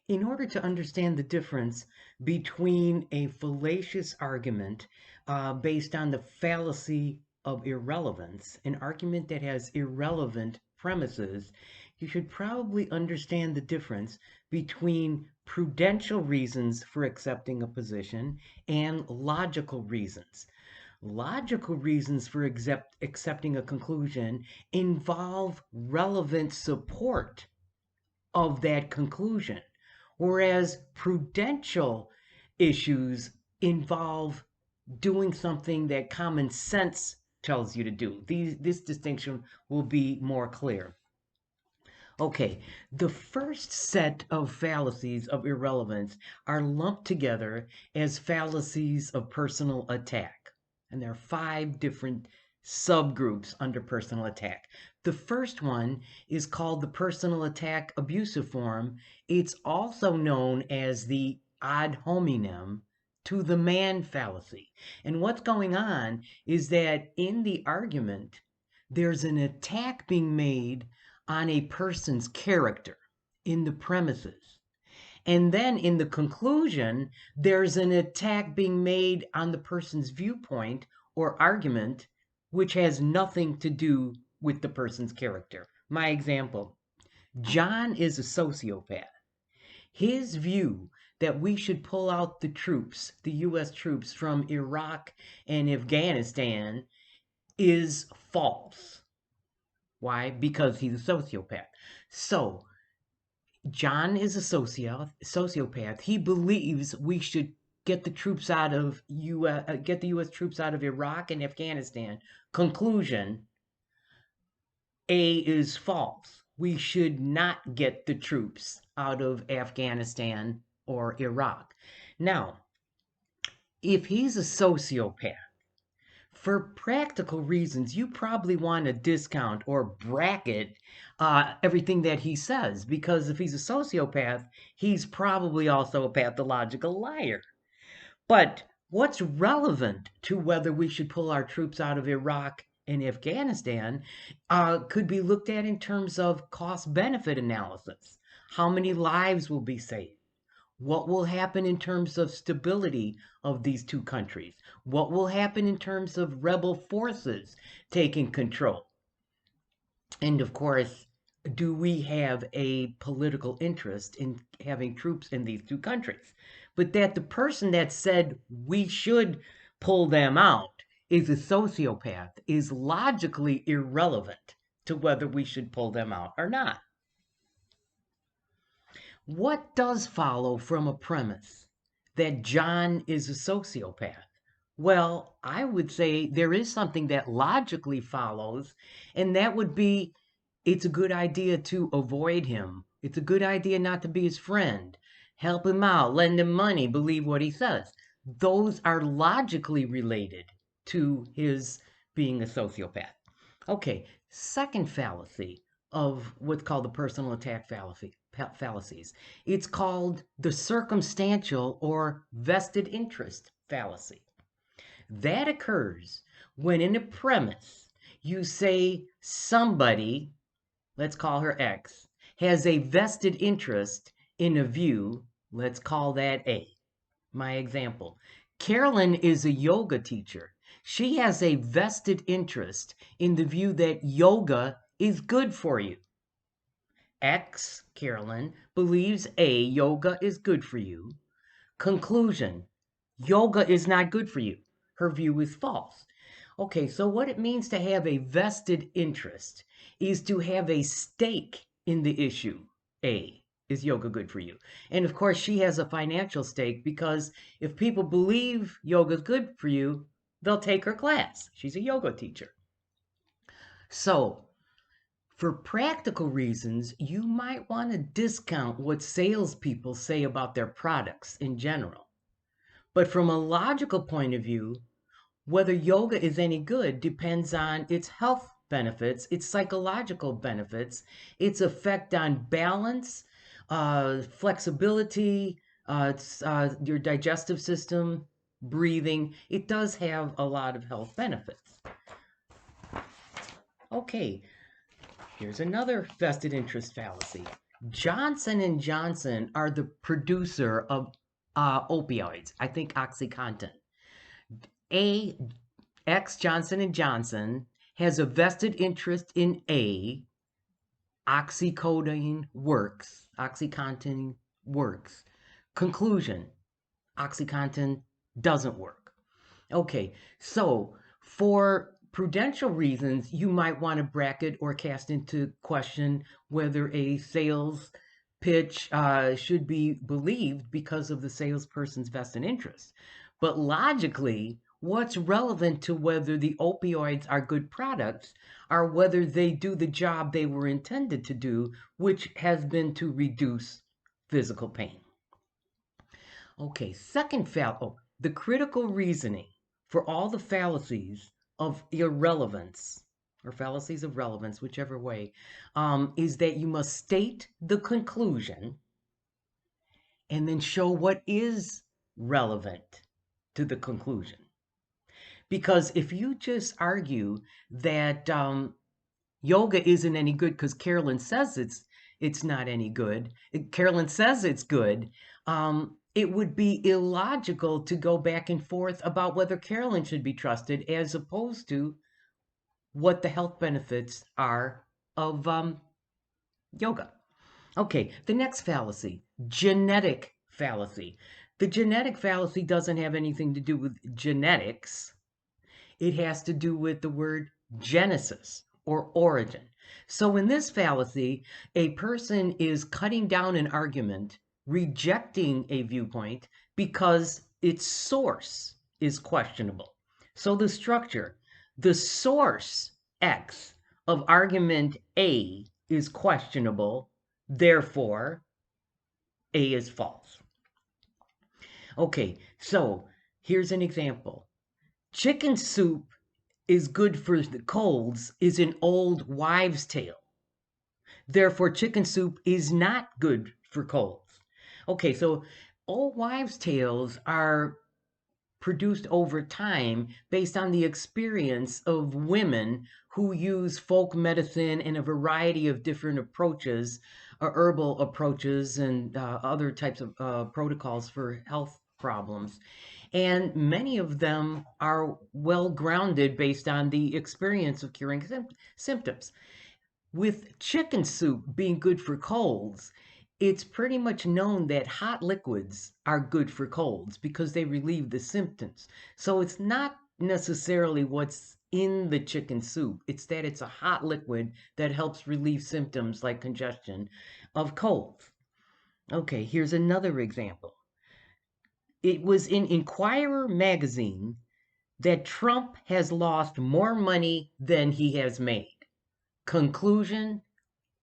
In order to understand the difference between a fallacious argument based on the fallacy of irrelevance, an argument that has irrelevant premises, you should probably understand the difference between prudential reasons for accepting a position and logical reasons. Logical reasons for accepting a conclusion involve relevant support of that conclusion. Whereas prudential issues involve doing something that common sense tells you to do. This distinction will be more clear. Okay, the first set of fallacies of irrelevance are lumped together as fallacies of personal attack. And there are 5 different subgroups under personal attack. The first one is called the personal attack abusive form. It's also known as the ad hominem to the man fallacy. And what's going on is that in the argument, there's an attack being made on a person's character in the premises. And then in the conclusion, there's an attack being made on the person's viewpoint or argument, which has nothing to do with the person's character. My example, John is a sociopath. His view that we should pull out the troops, the US troops from Iraq and Afghanistan, is false. Why? Because he's a sociopath. So, John is a sociopath. He believes we should get the troops out of get the U.S. troops out of Iraq and Afghanistan. Conclusion: A is false. We should not get the troops out of Afghanistan or Iraq. Now, if he's a sociopath, for practical reasons, you probably want to discount or bracket everything that he says, because if he's a sociopath, he's probably also a pathological liar. But what's relevant to whether we should pull our troops out of Iraq and Afghanistan could be looked at in terms of cost-benefit analysis. How many lives will be saved? What will happen in terms of stability of these two countries? What will happen in terms of rebel forces taking control? And of course, do we have a political interest in having troops in these two countries? But that the person that said we should pull them out is a sociopath is logically irrelevant to whether we should pull them out or not. What does follow from a premise that John is a sociopath? Well, I would say there is something that logically follows, and that would be it's a good idea to avoid him. It's a good idea not to be his friend. Help him out, lend him money, believe what he says. Those are logically related to his being a sociopath. Okay, second fallacy of what's called the personal attack fallacies. It's called the circumstantial or vested interest fallacy. That occurs when in a premise you say somebody, let's call her X, has a vested interest in a view, let's call that A. My example, Carolyn is a yoga teacher. She has a vested interest in the view that yoga is good for you. X, Carolyn, believes A, yoga is good for you. Conclusion, yoga is not good for you. Her view is false. Okay, so what it means to have a vested interest is to have a stake in the issue. A, is yoga good for you? And of course, she has a financial stake because if people believe yoga is good for you, they'll take her class. She's a yoga teacher. So, for practical reasons, you might want to discount what salespeople say about their products in general. But from a logical point of view, whether yoga is any good depends on its health benefits, its psychological benefits, its effect on balance, flexibility, your digestive system, breathing. It does have a lot of health benefits. Okay, here's another vested interest fallacy. Johnson and Johnson are the producer of opioids. I think OxyContin. A X Johnson and Johnson has a vested interest in A. Oxycodone works. OxyContin works. Conclusion: OxyContin doesn't work. Okay, so for prudential reasons, you might want to bracket or cast into question whether a sales pitch should be believed because of the salesperson's vested interest. But logically, what's relevant to whether the opioids are good products are whether they do the job they were intended to do, which has been to reduce physical pain. Okay, the critical reasoning for all the fallacies of irrelevance, or fallacies of relevance, whichever way, is that you must state the conclusion and then show what is relevant to the conclusion. Because if you just argue that yoga isn't any good because Carolyn says it's not any good. Carolyn says it's good. It would be illogical to go back and forth about whether Carolyn should be trusted as opposed to what the health benefits are of yoga. Okay, the next fallacy, genetic fallacy. The genetic fallacy doesn't have anything to do with genetics. It has to do with the word genesis or origin. So in this fallacy, a person is cutting down an argument, rejecting a viewpoint because its source is questionable. So the structure, the source X of argument A is questionable, therefore A is false. Okay, so here's an example. Chicken soup is good for the colds is an old wives' tale. Therefore, chicken soup is not good for colds. Okay, so old wives' tales are produced over time based on the experience of women who use folk medicine and a variety of different approaches, herbal approaches, and other types of protocols for health problems. And many of them are well grounded based on the experience of curing symptoms. With chicken soup being good for colds, it's pretty much known that hot liquids are good for colds because they relieve the symptoms. So it's not necessarily what's in the chicken soup, it's that it's a hot liquid that helps relieve symptoms like congestion of colds. Okay, here's another example. It was in Inquirer magazine that Trump has lost more money than he has made. Conclusion: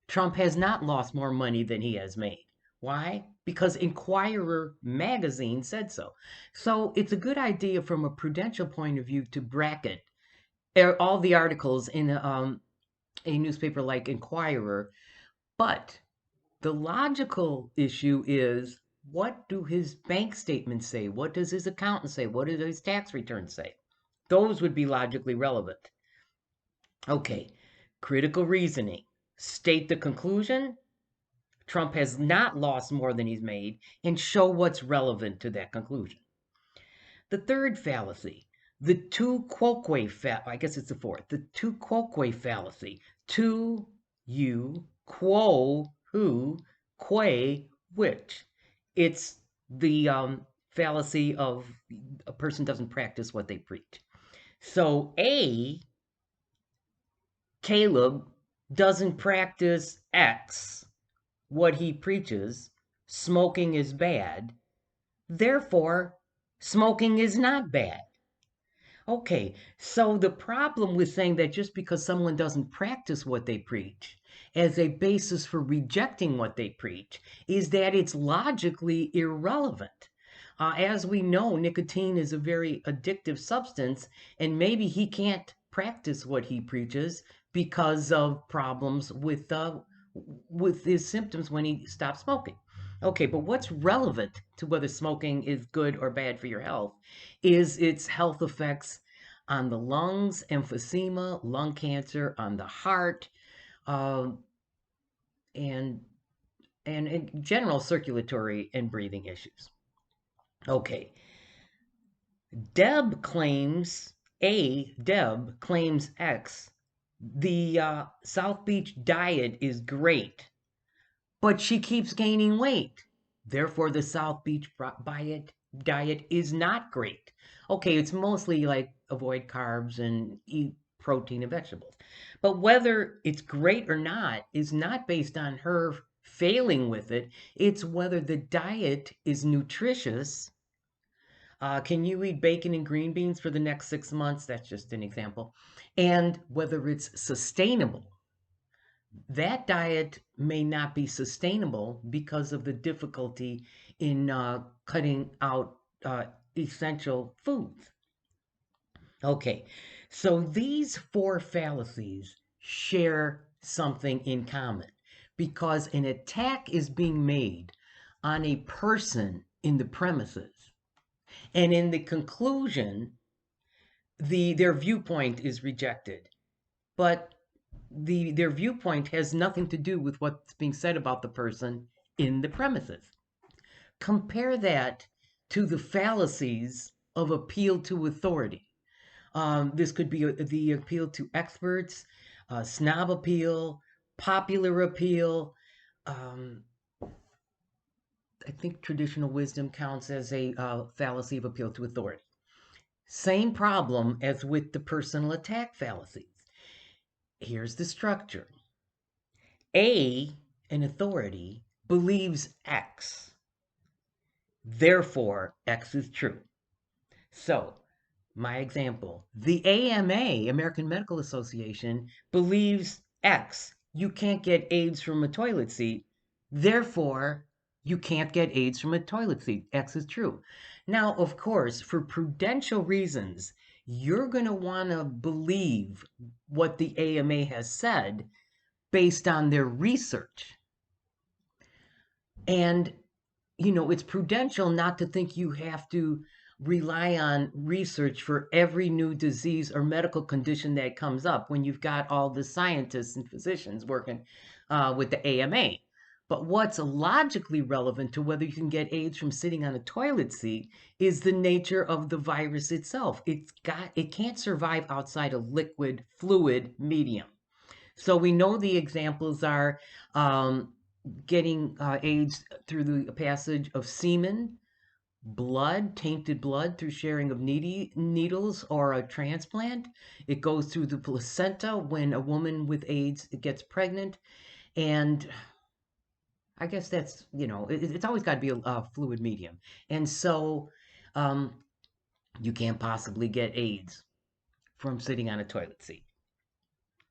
Trump has not lost more money than he has made. Why? Because Inquirer magazine said so. So it's a good idea from a prudential point of view to bracket all the articles in a newspaper like Inquirer. But the logical issue is, what do his bank statements say? What does his accountant say? What do his tax returns say? Those would be logically relevant. Okay, critical reasoning. State the conclusion. Trump has not lost more than he's made, and show what's relevant to that conclusion. The third fallacy, the tu quoque I guess it's the fourth, the tu quoque fallacy. Tu, you, quo, who, que, which. It's the fallacy of a person doesn't practice what they preach. So A, Caleb doesn't practice X, what he preaches, smoking is bad, therefore, smoking is not bad. Okay, so the problem with saying that just because someone doesn't practice what they preach as a basis for rejecting what they preach is that it's logically irrelevant. As we know, nicotine is a very addictive substance, and maybe he can't practice what he preaches because of problems with his symptoms when he stopped smoking. Okay, but what's relevant to whether smoking is good or bad for your health is its health effects on the lungs, emphysema, lung cancer, on the heart, uh, and and in general circulatory and breathing issues. Okay, Deb claims X. The South Beach diet is great, but she keeps gaining weight. Therefore, the South Beach diet is not great. Okay, it's mostly like avoid carbs and eat protein and vegetables. But whether it's great or not is not based on her failing with it. It's whether the diet is nutritious. Can you eat bacon and green beans for the next 6 months? That's just an example. And whether it's sustainable. That diet may not be sustainable because of the difficulty in cutting out essential foods. Okay, so these four fallacies share something in common because an attack is being made on a person in the premises. And in the conclusion, their viewpoint is rejected. But their viewpoint has nothing to do with what's being said about the person in the premises. Compare that to the fallacies of appeal to authority. This could be the appeal to experts, snob appeal, popular appeal. I think traditional wisdom counts as a fallacy of appeal to authority. Same problem as with the personal attack fallacies. Here's the structure. A, an authority, believes X. Therefore, X is true. So, my example, the AMA, American Medical Association, believes X. You can't get AIDS from a toilet seat. Therefore, you can't get AIDS from a toilet seat. X is true. Now, of course, for prudential reasons, you're going to want to believe what the AMA has said based on their research. And, it's prudential not to think you have to rely on research for every new disease or medical condition that comes up when you've got all the scientists and physicians working with the AMA. But what's logically relevant to whether you can get AIDS from sitting on a toilet seat is the nature of the virus itself. It can't survive outside a liquid, fluid medium. So we know the examples are getting AIDS through the passage of semen, blood, tainted blood through sharing of needles or a transplant. It goes through the placenta when a woman with AIDS gets pregnant. And I guess that's, it's always got to be a fluid medium. And so you can't possibly get AIDS from sitting on a toilet seat.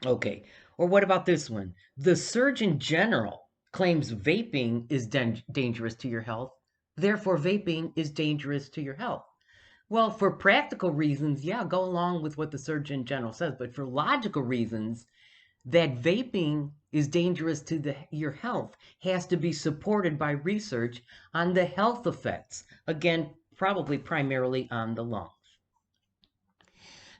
Okay. Or what about this one? The Surgeon General claims vaping is dangerous to your health. Therefore, vaping is dangerous to your health. Well, for practical reasons, yeah, go along with what the Surgeon General says. But for logical reasons, that vaping is dangerous to your health has to be supported by research on the health effects. Again, probably primarily on the lungs.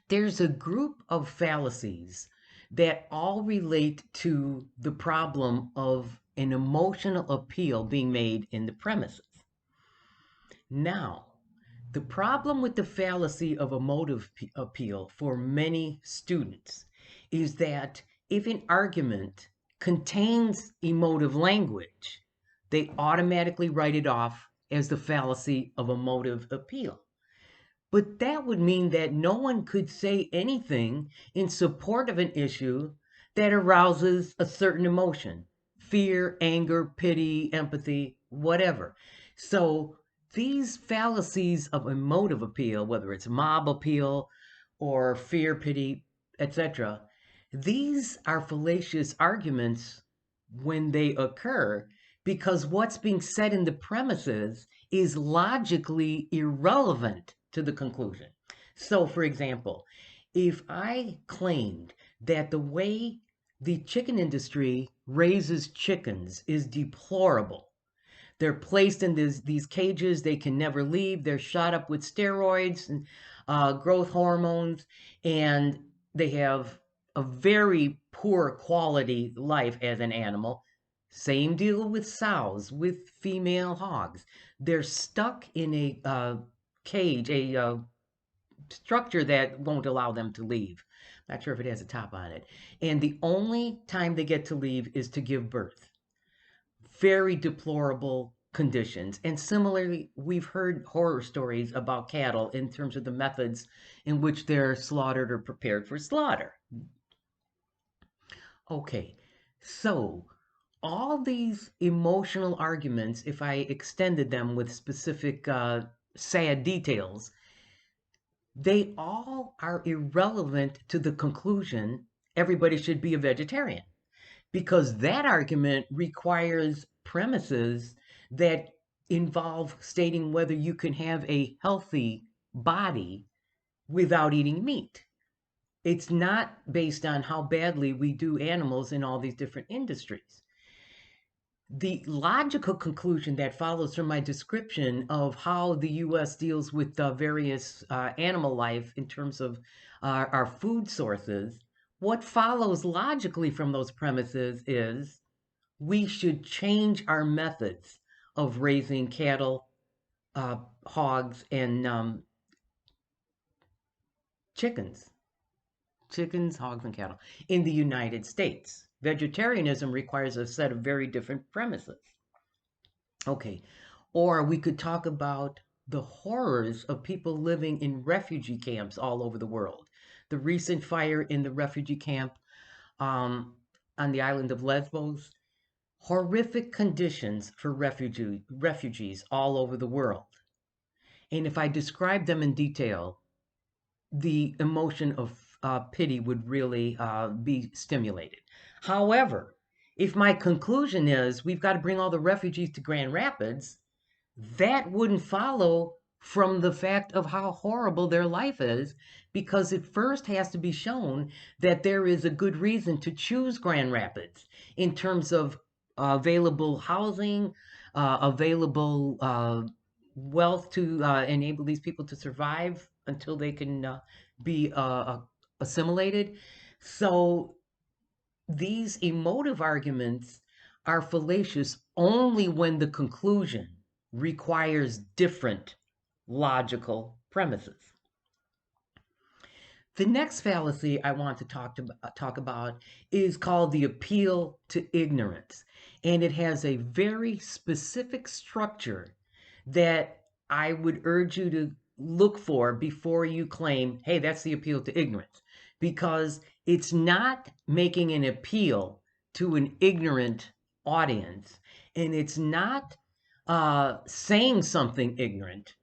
There's a group of fallacies that all relate to the problem of an emotional appeal being made in the premises. Now, the problem with the fallacy of emotive appeal for many students is that if an argument contains emotive language, they automatically write it off as the fallacy of emotive appeal. But that would mean that no one could say anything in support of an issue that arouses a certain emotion: fear, anger, pity, empathy, whatever. So these fallacies of emotive appeal, whether it's mob appeal or fear, pity, etc., these are fallacious arguments when they occur because what's being said in the premises is logically irrelevant to the conclusion. So, for example, if I claimed that the way the chicken industry raises chickens is deplorable, they're placed in these cages, they can never leave, they're shot up with steroids and growth hormones, and they have a very poor quality life as an animal. Same deal with sows, with female hogs. They're stuck in a cage, a structure that won't allow them to leave. Not sure if it has a top on it. And the only time they get to leave is to give birth. Very deplorable conditions. And similarly, we've heard horror stories about cattle in terms of the methods in which they're slaughtered or prepared for slaughter. Okay, so all these emotional arguments, if I extended them with specific sad details, they all are irrelevant to the conclusion everybody should be a vegetarian, because that argument requires premises that involve stating whether you can have a healthy body without eating meat. It's not based on how badly we do animals in all these different industries. The logical conclusion that follows from my description of how the US deals with various animal life in terms of our food sources, what follows logically from those premises is we should change our methods of raising cattle, hogs, and chickens. Chickens, hogs, and cattle in the United States. Vegetarianism requires a set of very different premises. Okay, or we could talk about the horrors of people living in refugee camps all over the world. The recent fire in the refugee camp um, on the island of Lesbos, horrific conditions for refugees all over the world. And if I describe them in detail, the emotion of pity would really be stimulated. However, if my conclusion is we've got to bring all the refugees to Grand Rapids, that wouldn't follow from the fact of how horrible their life is, because it first has to be shown that there is a good reason to choose Grand Rapids in terms of available housing, available wealth to enable these people to survive until they can be assimilated. So these emotive arguments are fallacious only when the conclusion requires different logical premises. The next fallacy I want to talk about is called the appeal to ignorance. And it has a very specific structure that I would urge you to look for before you claim, hey, that's the appeal to ignorance. Because it's not making an appeal to an ignorant audience, and it's not saying something ignorant,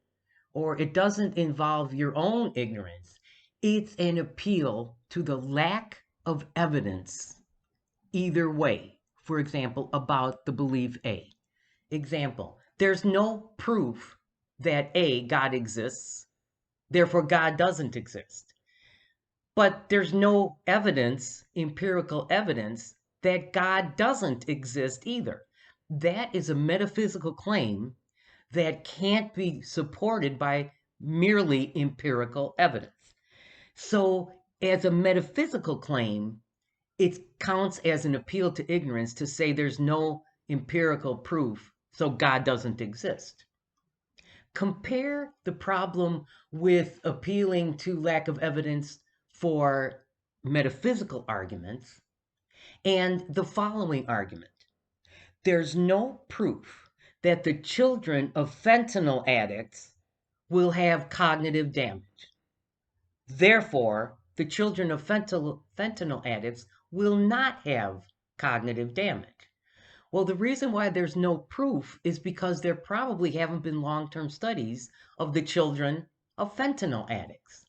or it doesn't involve your own ignorance. It's an appeal to the lack of evidence either way. For example, about the belief A. Example, there's no proof that A, God exists, therefore God doesn't exist. But there's no evidence, empirical evidence, that God doesn't exist either. That is a metaphysical claim that can't be supported by merely empirical evidence. So, as a metaphysical claim, it counts as an appeal to ignorance to say there's no empirical proof, so God doesn't exist. Compare the problem with appealing to lack of evidence for metaphysical arguments and the following argument. There's no proof that the children of fentanyl addicts will have cognitive damage. Therefore, the children of fentanyl addicts will not have cognitive damage. Well, the reason why there's no proof is because there probably haven't been long-term studies of the children of fentanyl addicts.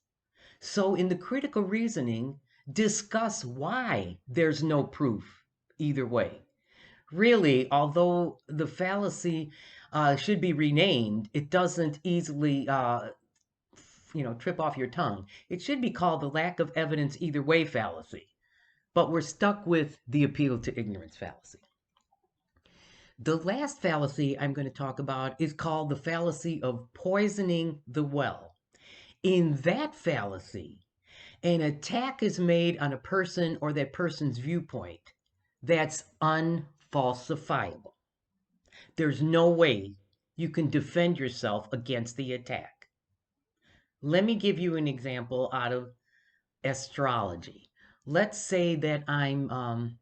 So in the critical reasoning, discuss why there's no proof either way. Really, although the fallacy should be renamed, it doesn't easily trip off your tongue. It should be called the lack of evidence either way fallacy. But we're stuck with the appeal to ignorance fallacy. The last fallacy I'm going to talk about is called the fallacy of poisoning the well. In that fallacy, an attack is made on a person or that person's viewpoint that's unfounded. unfalsifiable. There's no way you can defend yourself against the attack. Let me give you an example out of astrology. Let's say that I'm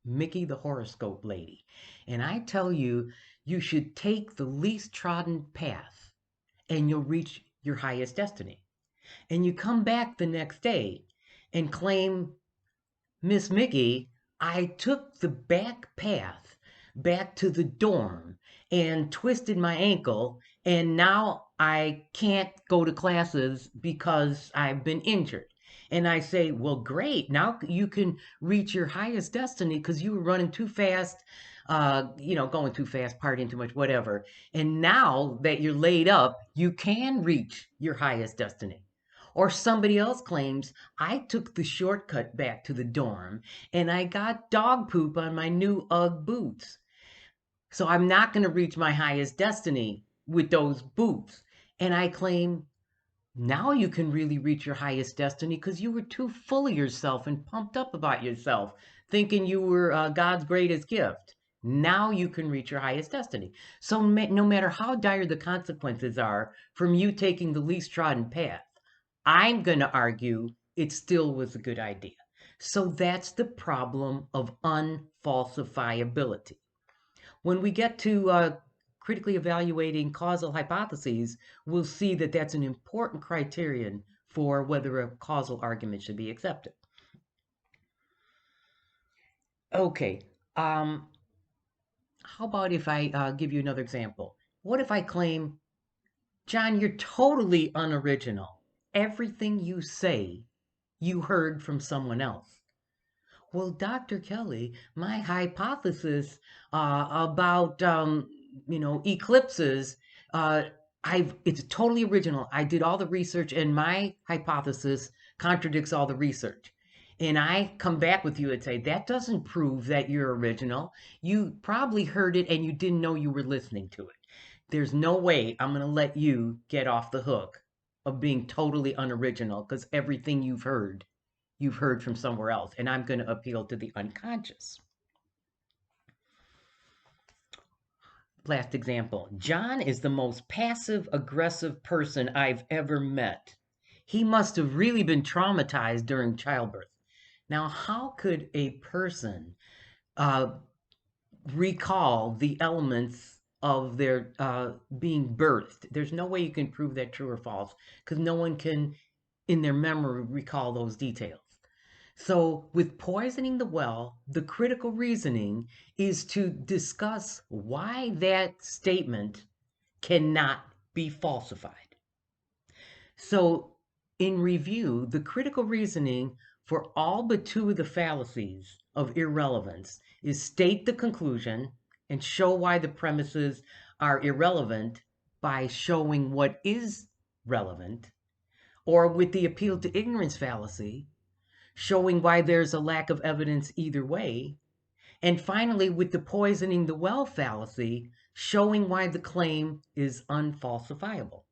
Mickey the horoscope lady, and I tell you you should take the least trodden path and you'll reach your highest destiny. And you come back the next day and claim, Miss Mickey, I took the back path back to the dorm and twisted my ankle, and now I can't go to classes because I've been injured. And I say, well, great. Now you can reach your highest destiny because you were running too fast, going too fast, partying too much, whatever. And now that you're laid up, you can reach your highest destiny. Or somebody else claims, I took the shortcut back to the dorm and I got dog poop on my new Ugg boots. So I'm not going to reach my highest destiny with those boots. And I claim, now you can really reach your highest destiny because you were too full of yourself and pumped up about yourself, thinking you were God's greatest gift. Now you can reach your highest destiny. So no matter how dire the consequences are from you taking the least trodden path, I'm going to argue it still was a good idea. So that's the problem of unfalsifiability. When we get to critically evaluating causal hypotheses, we'll see that that's an important criterion for whether a causal argument should be accepted. Okay, how about if I give you another example? What if I claim, John, you're totally unoriginal. Everything you say, you heard from someone else. Well, Dr. Kelly, my hypothesis about eclipses, it's totally original. I did all the research, and my hypothesis contradicts all the research. And I come back with you and say that doesn't prove that you're original. You probably heard it and you didn't know you were listening to it. There's no way I'm going to let you get off the hook of being totally unoriginal because everything you've heard from somewhere else, and I'm going to appeal to the unconscious. Last example. John is the most passive aggressive person I've ever met. He must have really been traumatized during childbirth. Now, how could a person recall the elements of their being birthed? There's no way you can prove that true or false because no one can, in their memory, recall those details. So, with poisoning the well, the critical reasoning is to discuss why that statement cannot be falsified. So, in review, the critical reasoning for all but two of the fallacies of irrelevance is state the conclusion and show why the premises are irrelevant by showing what is relevant, or with the appeal to ignorance fallacy, showing why there's a lack of evidence either way. And finally, with the poisoning the well fallacy, showing why the claim is unfalsifiable.